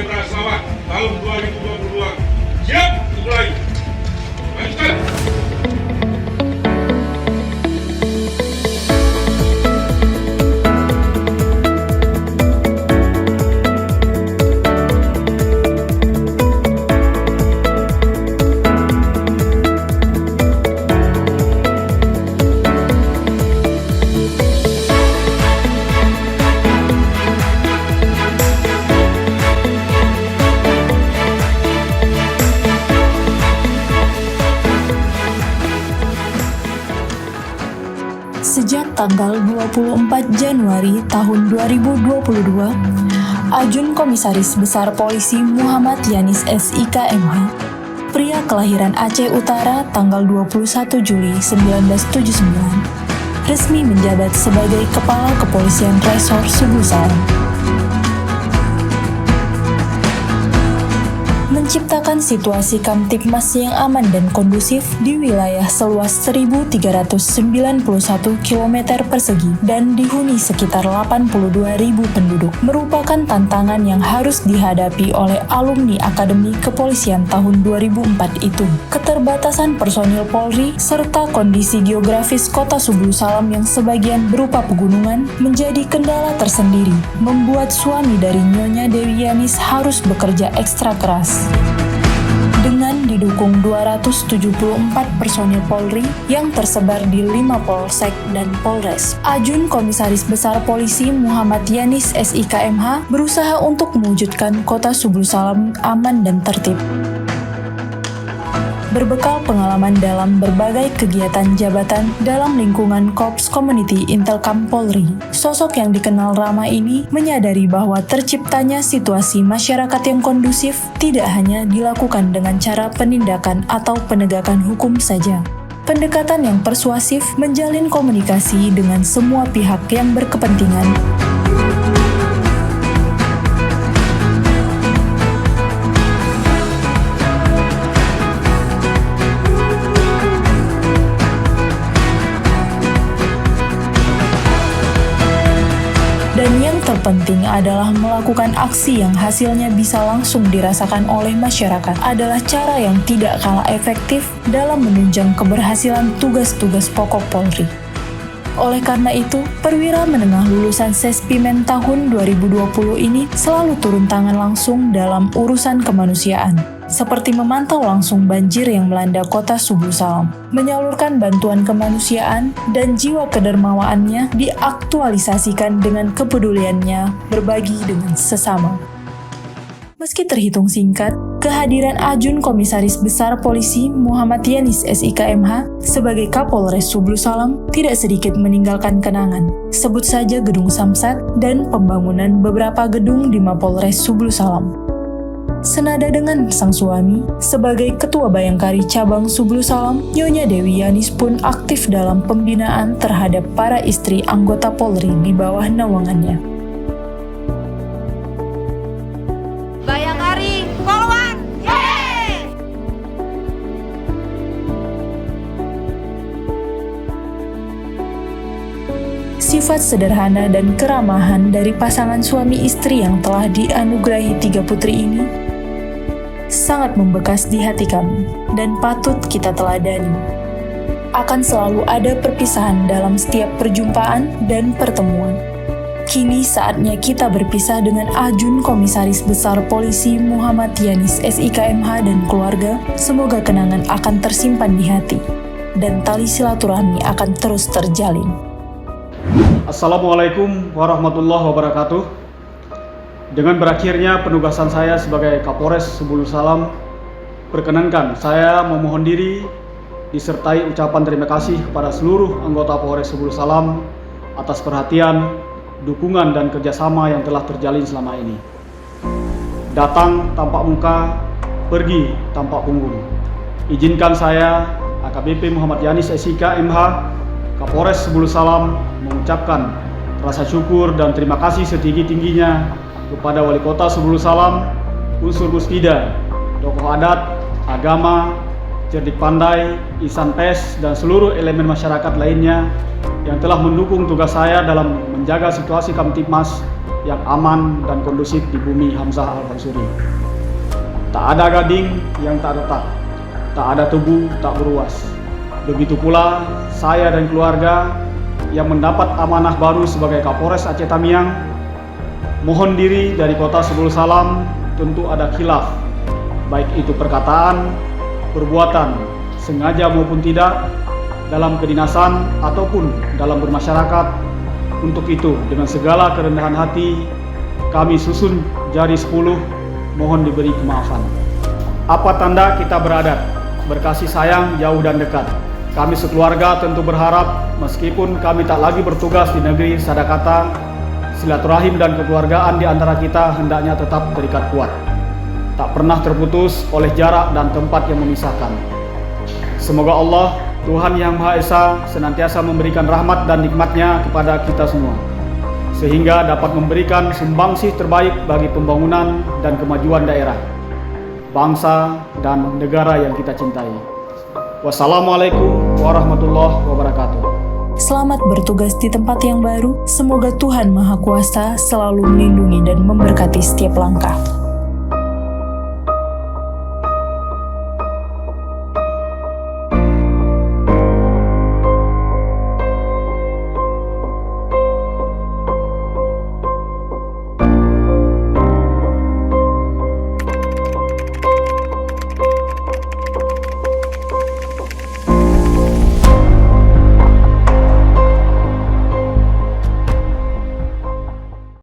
Sejahtera Sarawak tahun 2022. Siap, mulai. Lanjutkan. Sejak tanggal 24 Januari tahun 2022, Ajun Komisaris Besar Polisi Muhammad Yanis SIK MH, pria kelahiran Aceh Utara tanggal 21 Juli 1979, resmi menjabat sebagai Kepala Kepolisian Resor Subuh Salam. Menciptakan situasi Kamtibmas yang aman dan kondusif di wilayah seluas 1.391 km persegi dan dihuni sekitar 82.000 penduduk merupakan tantangan yang harus dihadapi oleh alumni Akademi Kepolisian tahun 2004 itu. Keterbatasan personil Polri serta kondisi geografis kota Subuh Salam yang sebagian berupa pegunungan menjadi kendala tersendiri, membuat suami dari Nyonya Dewi Yanis harus bekerja ekstra keras. Dengan didukung 274 personil Polri yang tersebar di 5 Polsek dan Polres, Ajun Komisaris Besar Polisi Muhammad Yanis SIK MH berusaha untuk mewujudkan kota Subuh Salam aman dan tertib. Berbekal pengalaman dalam berbagai kegiatan jabatan dalam lingkungan Korps Community Intelkam Polri, sosok yang dikenal ramah ini menyadari bahwa terciptanya situasi masyarakat yang kondusif tidak hanya dilakukan dengan cara penindakan atau penegakan hukum saja. Pendekatan yang persuasif menjalin komunikasi dengan semua pihak yang berkepentingan. Dan yang terpenting adalah melakukan aksi yang hasilnya bisa langsung dirasakan oleh masyarakat adalah cara yang tidak kalah efektif dalam menunjang keberhasilan tugas-tugas pokok Polri. Oleh karena itu, perwira menengah lulusan Sespimen tahun 2020 ini selalu turun tangan langsung dalam urusan kemanusiaan, seperti memantau langsung banjir yang melanda kota Subuh Salam, menyalurkan bantuan kemanusiaan, dan jiwa kedermawaannya diaktualisasikan dengan kepeduliannya berbagi dengan sesama. Meski terhitung singkat, kehadiran Ajun Komisaris Besar Polisi Muhammad Yanis SIK MH sebagai Kapolres Subuh Salam tidak sedikit meninggalkan kenangan. Sebut saja Gedung Samsat dan pembangunan beberapa gedung di Mapolres Subuh Salam. Senada dengan sang suami, sebagai Ketua Bayangkari Cabang Subuh Salam, Nyonya Dewi Yanis pun aktif dalam pembinaan terhadap para istri anggota Polri di bawah naungannya. Bayangkari, Polwan! Yeay! Sifat sederhana dan keramahan dari pasangan suami istri yang telah dianugerahi 3 putri ini sangat membekas di hati kami dan patut kita teladani. Akan selalu ada perpisahan dalam setiap perjumpaan dan pertemuan. Kini saatnya kita berpisah dengan Ajun Komisaris Besar Polisi Muhammad Yanis SIK MH dan keluarga. Semoga kenangan akan tersimpan di hati dan tali silaturahmi akan terus terjalin. Assalamualaikum warahmatullahi wabarakatuh. Dengan berakhirnya penugasan saya sebagai Kapolres Subuh Salam, perkenankan saya memohon diri disertai ucapan terima kasih kepada seluruh anggota Polres Subuh Salam atas perhatian, dukungan dan kerjasama yang telah terjalin selama ini. Datang tanpa muka, pergi tanpa punggung. Izinkan saya, AKBP Muhammad Yanis SIK MH, Kapolres Subuh Salam, mengucapkan rasa syukur dan terima kasih setinggi-tingginya kepada Wali Kota Subuh Salam, unsur Puspida, tokoh adat, agama, cerdik pandai, insan pers, dan seluruh elemen masyarakat lainnya yang telah mendukung tugas saya dalam menjaga situasi Kamtibmas yang aman dan kondusif di bumi Hamzah Al-Mansuri. Tak ada gading yang tak retak, tak ada tubuh tak beruas. Begitu pula saya dan keluarga yang mendapat amanah baru sebagai Kapolres Aceh Tamiang, mohon diri dari Kota Sebul Salam. Tentu ada khilaf, baik itu perkataan, perbuatan, sengaja maupun tidak, dalam kedinasan ataupun dalam bermasyarakat. Untuk itu, dengan segala kerendahan hati, kami susun jari 10, mohon diberi kemaafan. Apa tanda kita beradat, berkasih sayang jauh dan dekat? Kami sekeluarga tentu berharap, meskipun kami tak lagi bertugas di negeri Sadakata, silaturahim dan kekeluargaan di antara kita hendaknya tetap terikat kuat, tak pernah terputus oleh jarak dan tempat yang memisahkan. Semoga Allah, Tuhan Yang Maha Esa, senantiasa memberikan rahmat dan nikmat-Nya kepada kita semua, sehingga dapat memberikan sumbangsih terbaik bagi pembangunan dan kemajuan daerah, bangsa, dan negara yang kita cintai. Wassalamualaikum warahmatullahi wabarakatuh. Selamat bertugas di tempat yang baru. Semoga Tuhan Maha Kuasa selalu melindungi dan memberkati setiap langkah.